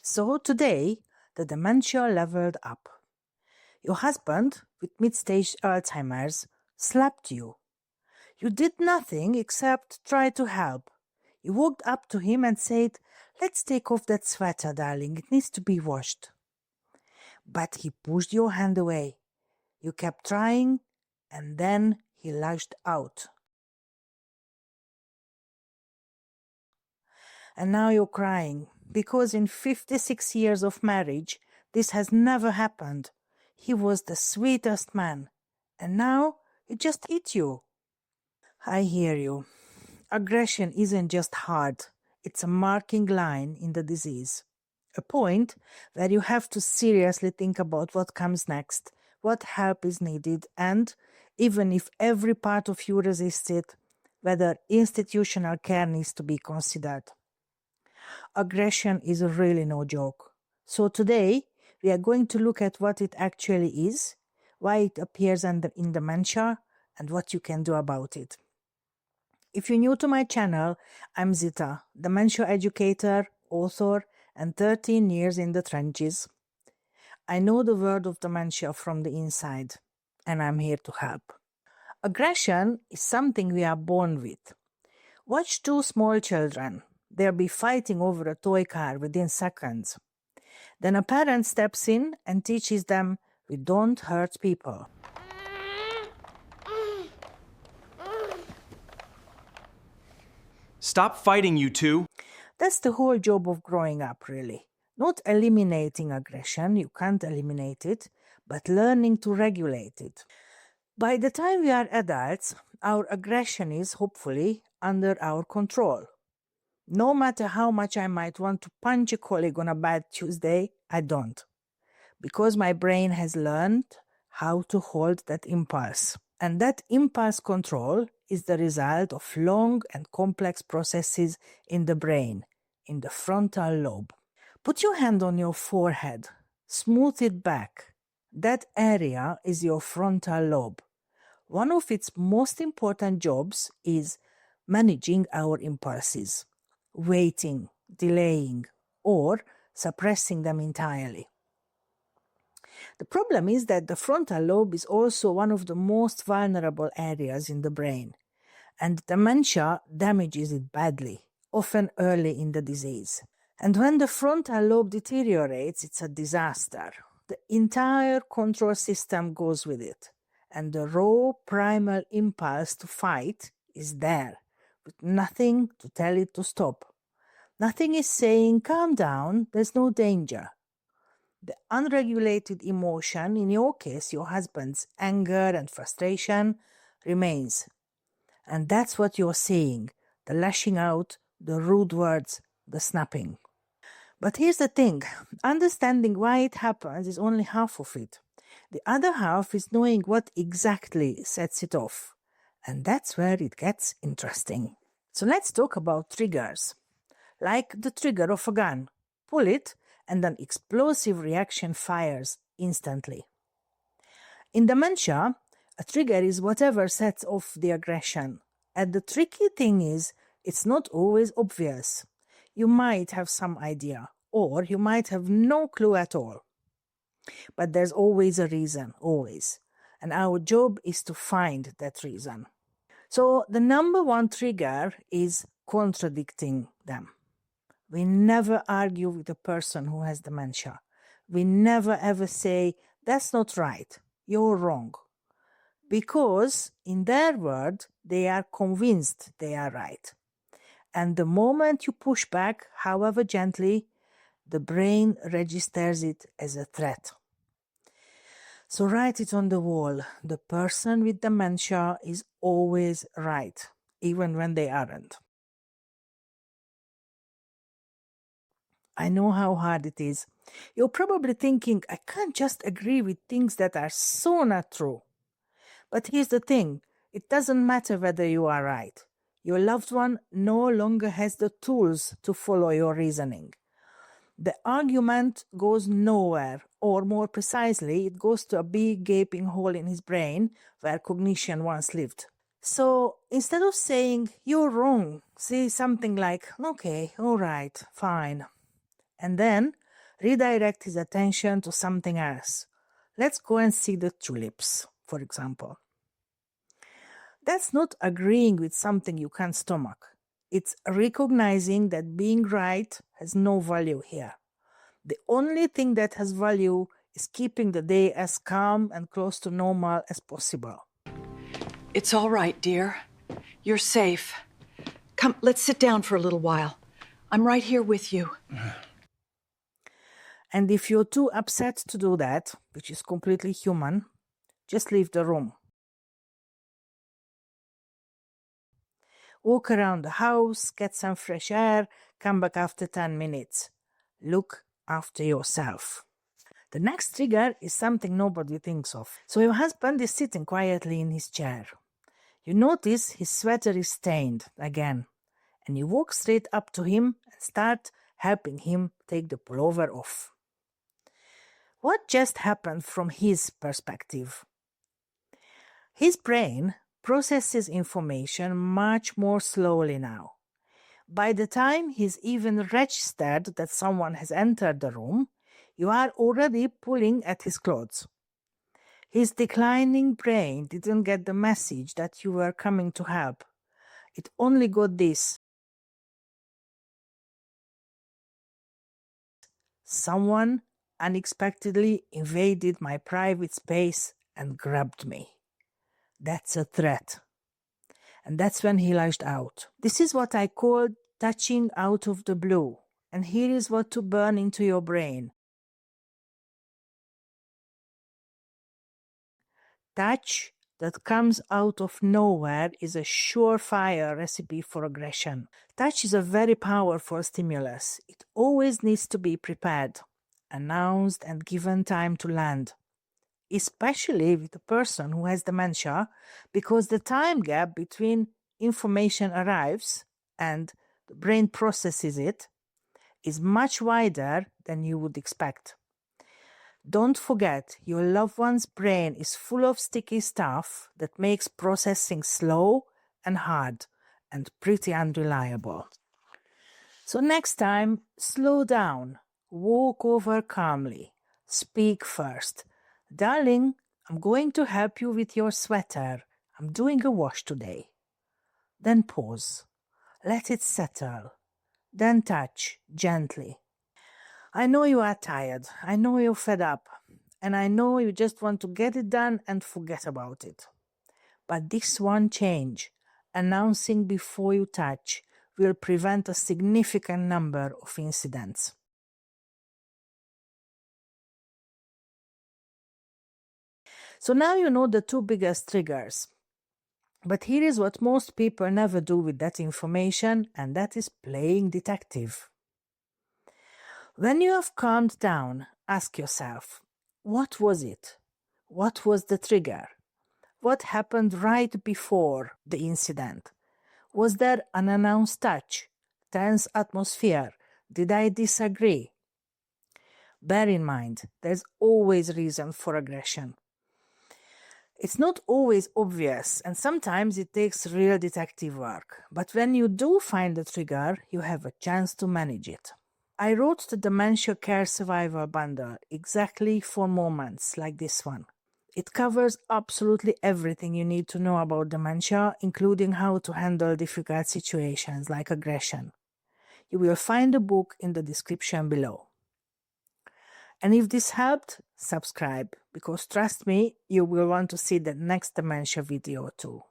So today, the dementia leveled up. Your husband, with mid-stage Alzheimer's, slapped you. You did nothing except try to help. You walked up to him and said, "Let's take off that sweater, darling. It needs to be washed." But he pushed your hand away. You kept trying, and then he lashed out. And now you're crying, because in 56 years of marriage, this has never happened. He was the sweetest man, and now he just hit you. I hear you. Aggression isn't just hard, it's a marking line in the disease. A point where you have to seriously think about what comes next, what help is needed, and, even if every part of you resists it, whether institutional care needs to be considered. Aggression is really no joke. So today, we are going to look at what it actually is, why it appears in dementia, and what you can do about it. If you're new to my channel, I'm Zita, dementia educator, author, and 13 years in the trenches. I know the world of dementia from the inside, and I'm here to help. Aggression is something we are born with. Watch two small children. They'll be fighting over a toy car within seconds. Then a parent steps in and teaches them, "We don't hurt people." Stop fighting, you two. That's the whole job of growing up, really. Not eliminating aggression, you can't eliminate it, but learning to regulate it. By the time we are adults, our aggression is, hopefully, under our control. No matter how much I might want to punch a colleague on a bad Tuesday, I don't. Because my brain has learned how to hold that impulse. And that impulse control is the result of long and complex processes in the brain, in the frontal lobe. Put your hand on your forehead, smooth it back. That area is your frontal lobe. One of its most important jobs is managing our impulses, waiting, delaying, or suppressing them entirely. The problem is that the frontal lobe is also one of the most vulnerable areas in the brain, and dementia damages it badly, often early in the disease. And when the frontal lobe deteriorates, it's a disaster. The entire control system goes with it, and the raw primal impulse to fight is there, with nothing to tell it to stop. Nothing is saying, "Calm down, there's no danger." The unregulated emotion, in your case, your husband's anger and frustration, remains. And that's what you're seeing, the lashing out, the rude words, the snapping. But here's the thing, understanding why it happens is only half of it. The other half is knowing what exactly sets it off. And that's where it gets interesting. So let's talk about triggers. Like the trigger of a gun. Pull it, and an explosive reaction fires instantly. In dementia, a trigger is whatever sets off the aggression. And the tricky thing is, it's not always obvious. You might have some idea, or you might have no clue at all. But there's always a reason, always. And our job is to find that reason. So the number one trigger is contradicting them. We never argue with a person who has dementia. We never ever say, "That's not right, you're wrong." Because in their world, they are convinced they are right. And the moment you push back, however gently, the brain registers it as a threat. So write it on the wall. The person with dementia is always right, even when they aren't. I know how hard it is. You're probably thinking, "I can't just agree with things that are so not true." But here's the thing, it doesn't matter whether you are right. Your loved one no longer has the tools to follow your reasoning. The argument goes nowhere, or more precisely, it goes to a big gaping hole in his brain where cognition once lived. So instead of saying, "You're wrong," say something like, "Okay, all right, fine." And then redirect his attention to something else. Let's go and see the tulips, for example. That's not agreeing with something you can't stomach. It's recognizing that being right has no value here. The only thing that has value is keeping the day as calm and close to normal as possible. It's all right, dear. You're safe. Come, let's sit down for a little while. I'm right here with you. And if you're too upset to do that, which is completely human, just leave the room. Walk around the house, get some fresh air, come back after 10 minutes. Look after yourself. The next trigger is something nobody thinks of. So your husband is sitting quietly in his chair. You notice his sweater is stained again, and you walk straight up to him and start helping him take the pullover off. What just happened from his perspective? His brain processes information much more slowly now. By the time he's even registered that someone has entered the room, you are already pulling at his clothes. His declining brain didn't get the message that you were coming to help. It only got this: someone unexpectedly invaded my private space and grabbed me. That's a threat. And that's when he lashed out. This is what I call touching out of the blue. And here is what to burn into your brain. Touch that comes out of nowhere is a surefire recipe for aggression. Touch is a very powerful stimulus. It always needs to be prepared, announced, and given time to land, especially with a person who has dementia, because the time gap between information arrives and the brain processes it is much wider than you would expect. Don't forget, your loved one's brain is full of sticky stuff that makes processing slow and hard and pretty unreliable. So next time, slow down, walk over calmly, speak first. Darling, I'm going to help you with your sweater. I'm doing a wash today. Then pause. Let it settle. Then touch gently. I know you are tired. I know you're fed up. And I know you just want to get it done and forget about it. But this one change, announcing before you touch, will prevent a significant number of incidents. So now you know the two biggest triggers. But here is what most people never do with that information, and that is playing detective. When you have calmed down, ask yourself, what was it? What was the trigger? What happened right before the incident? Was there an unannounced touch? Tense atmosphere? Did I disagree? Bear in mind, there's always reason for aggression. It's not always obvious, and sometimes it takes real detective work. But when you do find the trigger, you have a chance to manage it. I wrote the Dementia Care Survival Bundle exactly for moments like this one. It covers absolutely everything you need to know about dementia, including how to handle difficult situations like aggression. You will find the book in the description below. And if this helped, subscribe, because trust me, you will want to see the next dementia video too.